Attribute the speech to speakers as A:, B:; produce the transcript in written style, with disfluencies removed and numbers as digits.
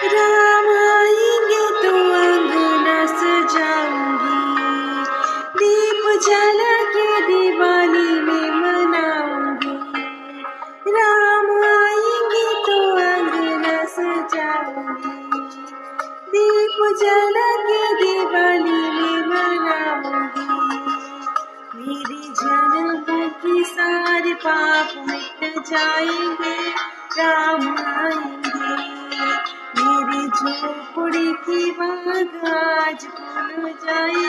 A: राम आएंगे तो अंगना सजाऊंगी, दीप जला के दिवाली में मनाऊंगी। राम आएंगे तो अंगना सजाऊंगी, दीप जला के दिवाली में मनाऊंगी। मेरे जन्म के सारे पाप मिट जाएंगे, राम आएंगे। मेरी झोपड़ी की बात आज भूल जाएगी,